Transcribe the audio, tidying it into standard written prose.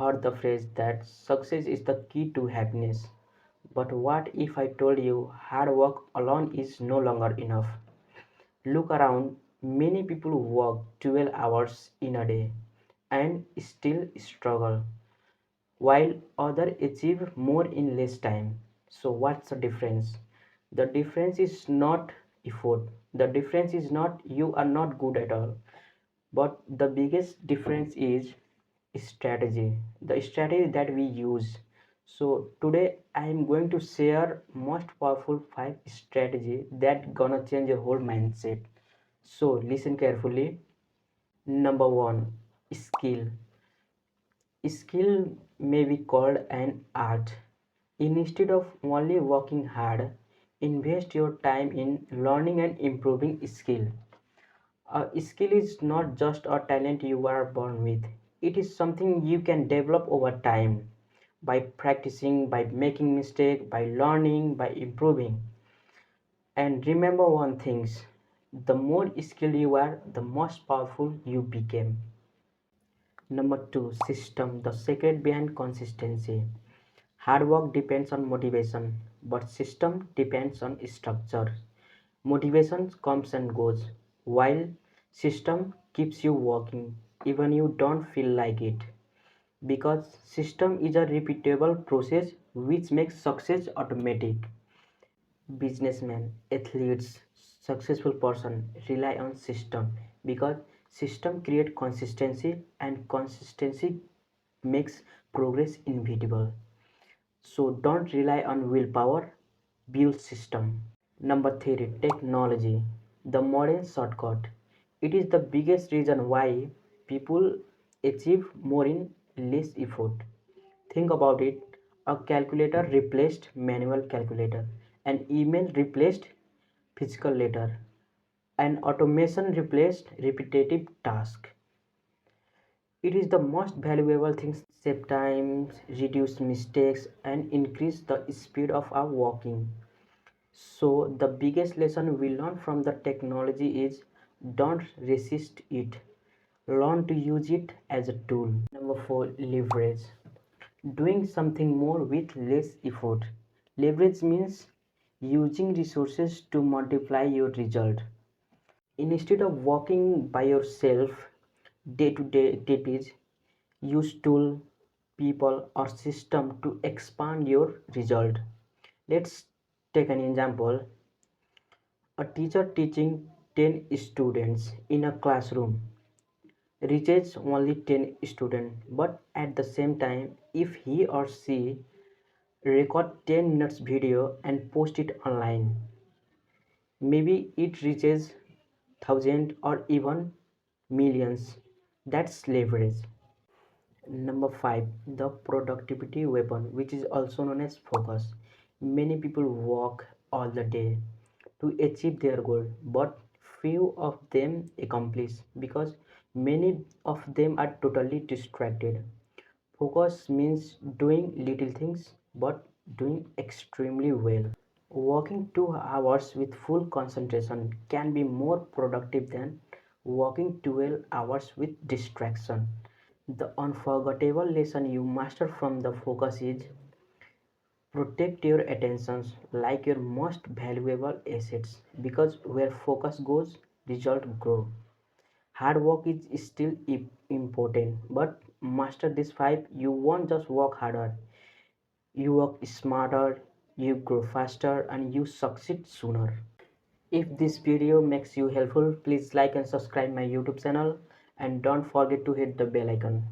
heard the phrase that success is the key to happiness. But what if I told you hard work alone is no longer enough? Look around, many people work 12 hours in a day and still struggle, while others achieve more in less time. So, what's the difference? The difference is not effort, the difference is not you are not good at all, but the biggest difference is strategy, the strategy that we use. So today I am going to share most powerful 5 strategy that gonna change your whole mindset. So listen carefully. Number one, skill. Skill may be called an art. Instead of only working hard, invest your time in learning and improving skill. A skill is not just a talent you are born with. It is something you can develop over time by practicing, by making mistakes, by learning, by improving. And remember one thing, the more skilled you are, the most powerful you became. Number two, system, the secret behind consistency. Hard work depends on motivation, but system depends on structure. Motivation comes and goes, while system keeps you working even you don't feel like it. Because system is a repeatable process which makes success automatic. Businessmen, athletes, successful person rely on system because system create consistency and consistency makes progress inevitable. So don't rely on willpower, build system. Number three, technology, the modern shortcut. It is the biggest reason why people achieve more in less effort. Think about it. A calculator replaced manual calculator. An email replaced physical letter. An automation replaced repetitive task. It is the most valuable thing save time, reduce mistakes, and increase the speed of our working. So the biggest lesson we learn from the technology is don't resist it. Learn to use it as a tool. Number four, leverage. Doing something more with less effort. Leverage means using resources to multiply your result. Instead of working by yourself day-to-day activities, use tool, people or system to expand your result. Let's take an example. A teacher teaching 10 students in a classroom reaches only 10 students, but at the same time, if he or she record 10 minutes video and post it online, maybe it reaches thousands or even millions. That's leverage. Number 5, the productivity weapon, which is also known as focus. Many people work all the day to achieve their goal, but few of them accomplish because many of them are totally distracted. Focus means doing little things but doing extremely well. Working 2 hours with full concentration can be more productive than working 12 hours with distraction. The unforgettable lesson you master from the focus is protect your attentions like your most valuable assets because where focus goes, results grow. Hard work is still important, but master this 5, you won't just work harder, you work smarter, you grow faster, and you succeed sooner. If this video makes you helpful, please like and subscribe my YouTube channel and don't forget to hit the bell icon.